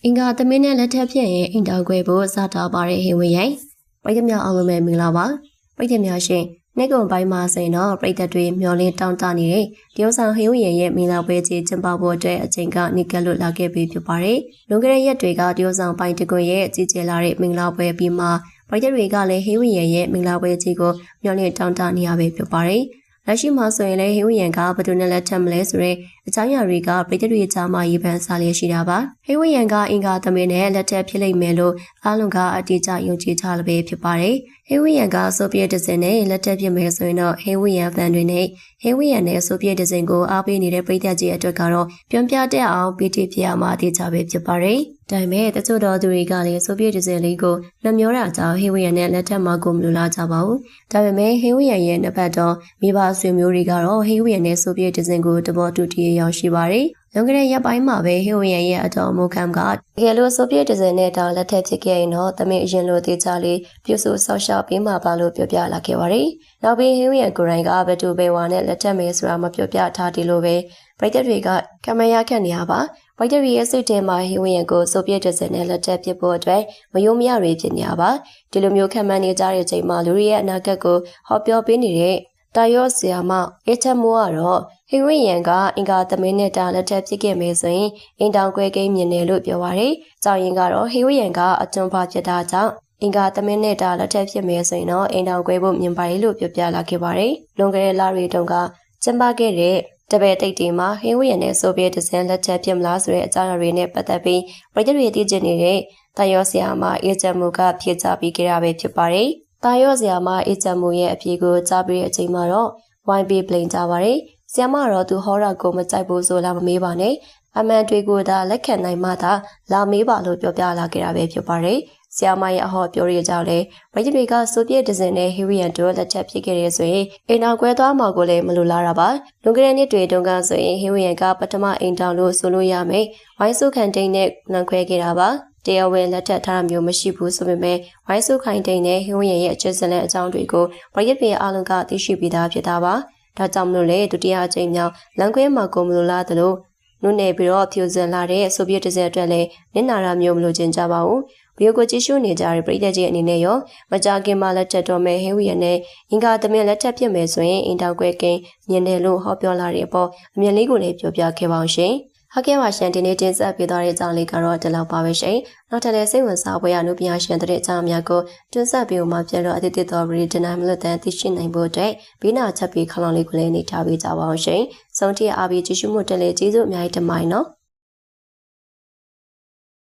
အင်္ဂါသမင်းနဲ့လက်ထက်ဖြစ်ရင်အိမ်တော်ခွဲဖို့စတာပါတဲ့ဟေဝင်းရိုင်ပရိသတ်များအားလုံးပဲမင်္ဂလာပါပရိသတ်များရှင်နေ့ကုန်ပိုင်းမှာဆိုရင်တော့ပရိသတ်တွေမျောလင်းတောင်းတနေတဲ့တရုတ်ဆောင်ဟေဝင်းရဲ့မင်္ဂလာပွဲကြီးကျင်းပဖို့အတွက်အချိန်ကနေကလွတ်လာခဲ့ပြီဖြစ်ပါတယ်လွန်ခဲ့တဲ့ရက်တွေကတရုတ်ဆောင်ပိုင်းတကွရဲ့ကြီးကျယ်လာတဲ့မင်္ဂလာပွဲပြီးမှပရိသတ်တွေကလည်းဟေဝင်းရဲ့မင်္ဂလာပွဲကြီးကိုမျောလင်းတောင်းတနေရပြီဖြစ်ပါတယ်လက်ရှိမှာဆိုရင်လည်းဟေဝင်းကဘယ်သူနဲ့လက်ထပ်မလဲဆိုတဲ့အကြောင်းအရာတွေကပြည်သူတွေကြားမှာရေးပန်းစားလျက်ရှိတာပါဟေဝင်းကအင်္ဂါသမင်းနဲ့လက်ထပ်ဖြစ်လိမ့်မယ်လို့အားလုံးကအတိအကျယုံကြည်ထားလပဲဖြစ်ပါတယ်ဟေဝင်းကဆိုဗီယက်တစ်စင်နဲ့လက်ထပ်ဖြစ်မယ်ဆိုရင်တော့ဟေဝင်းဖန်တွေနဲ့ဟေဝင်းနဲ့ဆိုဗီယက်တစ်စင်ကိုအားပေးနေတဲ့ပြည်သူကြီးအတွက်ကတော့ပြောင်းပြတဲ့အောင်ပြည်သူဖြစ်အောင်အတိအကျပဲဖြစ်ပါတယ်ဒါပေမဲ့တချို့တော်သူတွေကလည်းဆိုဗီယက်တစ်စင်လေးကိုနှမျောတာကြောင့်ဟေဝင်းနဲ့လက်ထပ်မှာကိုမလိုလားကြပါဘူးဒါပေမဲ့ဟေဝင်းရဲ့နှစ်ဖက်တော့မိဘဆွေမျိုးတွေကတော့ဟေဝင်းနဲ့ဆိုဗီယက်တစ်စင်ကိုတဘောတူတည်ရောက်ရှိပါတယ်လွန်ခဲ့တဲ့ရက်ပိုင်းမှာပဲဟေဝင်းရဲ့အတော်အမိုးခံကတကယ်လို့ဆိုဗီယက်တစ်စင်နဲ့တောင်လက်ထပ်ဖြစ်ခဲ့ရင်တော့တမင်အရင်လိုသေးချလေးပြုစုဆောက်ရှောက်ပေးမှာပါလို့ပြောပြလာခဲ့ပါတယ်နောက်ပြီးဟေဝင်းကိုရိုင်းကဘတူဘေဝါနဲ့လက်ထပ်မယ်ဆိုတာမပြောပြထားတယ်လို့ပဲပြည်သူတွေကကမရခက်နေရပါပြည်သူတွေရဲ့စိတ်ထဲမှာဟေဝင်းကိုဆိုဗီယက်တစ်စင်နဲ့လက်ထပ်ဖြစ်ဖို့အတွက်မယုံမရတွေဖြစ်နေရပါဒီလိုမျိုးခံမှန်းနေကြတဲ့ချိန်မှာလူတွေရဲ့အနာဂတ်ကိုဟောပြောပေးနေတဲ့တာယောဆရာမအချက်မိုးကတော့ဟေဝင်းကအင်္ဂါသမင်းနဲ့တာလက်ထပ်ဖြစ်ခဲ့မယ်ဆိုရင်အင်တောင်ကွဲကိန်းမြင်တယ်လို့ပြောပါရယ်။ကြောင်ရင်ကတော့ဟေဝင်းကအကျွန်းဖဖြစ်တာကြောင့်အင်္ဂါသမင်းနဲ့တာလက်ထပ်ဖြစ်မယ်ဆိုရင်တော့အင်တောင်ကွဲဖို့မြင်ပါရယ်လို့ပြောပြလာခဲ့ပါရယ်။လွန်ခဲ့တဲ့လတွေတုန်းကကျင်းပခဲ့တဲ့တပည့်တိတ်တီမှာဟေဝင်းနဲ့ဆိုဗီယက်တစ်စင်လက်ထပ်ဖြစ်မလားဆိုတဲ့အကြောင်းအရာတွေနဲ့ပတ်သက်ပြီးပြည်သူတွေသိချင်နေတဲ့တာယောဆရာမအချက်မိုးကဖြေချပြီးကြတာပဲဖြစ်ပါရယ်။တာယောဆရာမအချက်မိုးရဲ့အဖြေကိုကြားပြီးတဲ့အချိန်မှာတော့ YB ပလိန်ကြပါရယ်ဆရာမတော့သူဟောတာကိုမကြိုက်ဘူးဆိုလာမမေးပါနဲ့အမှန်တွေကိုသာလက်ခံနိုင်မှသာလာမေးပါလို့ပြောပြလာခဲ့တာပဲဖြစ်ပါရယ်ဆရာမရဲ့အဟောပြောရကြောင်းလဲပြည်သူတွေကဆိုဗီယက်တစ်စင်နဲ့ဟီရီယန်တို့လက်ချက်ဖြစ်ခဲ့တဲ့ဆိုရင်အိမ်တော်ကွဲသွားမှာကိုလည်းမလိုလားတာပါလွန်ခဲ့တဲ့နှစ်တွေတုန်းကဆိုရင်ဟီရီယန်ကပထမအိမ်တော်လို့ဆိုလို့ရမယ်ဝိုင်းစုခံတိန်နဲ့နှံခွဲခဲ့တာပါတရားဝင်လက်ထပ်ထားတာမျိုးမရှိဘူးဆိုပေမဲ့ဝိုင်းစုခိုင်တိန်နဲ့ဟီရီယန်ရဲ့အချက်စလက်အကြောင်းတွေကိုပြည်သူတွေအားလုံးကသိရှိပြီးသားဖြစ်တာပါဒါကြောင့်မလို့လေဒုတိယအကြိမ်မြောက်လန်ခွဲမှာကိုမလိုလားသလိုနုနယ်ပြီးတော့ဖြူစင်လာတဲ့ဆိုဗီယက်တစ်စင်အတွက်လည်းနင်နာရာမျိုးမလိုချင်ကြပါဘူးဗီဒီယိုကိုကြည့်ရှုနေကြတဲ့ပရိသတ်ကြီးအနေနဲ့ရောမကြခင်မှာလက်ထပ်တော်မဲ့ဟေဝီယန်နဲ့အင်္ဂါသမင်လက်ထပ်ဖြစ်မယ်ဆိုရင်အင်တောင်ကွဲကင်းမြင်တယ်လို့ဟောပြောလာတဲ့အပေါ်အမြင်လေးကိုလည်းပြောပြခဲ့ပါအောင်ရှင်ဟုတ်ကဲ့ပါရှင်ဒီနေ့တင်ဆက်ပေးသွားတဲ့အကြောင်းလေးကတော့ဒီလောက်ပါပဲရှင်နောက်ထပ်လည်းစိတ်ဝင်စားဖွယ်ရာနုပညာရှင်တဲ့အကြောင်းအများကိုတင်ဆက်ပေးဦးမှာပြန်တော့အသစ်တော်ရီဒနိုင်မလို့တန်သိရှိနိုင်ဖို့အတွက်ဘီနာချက်ပြီးခလောင်လေးကိုလည်းနေထားပေးကြပါအောင်ရှင်ဆုံးထိအားပေးကြည့်ရှုမှုတက်လေကျေးဇူးအများကြီးတင်ပါတယ်နော်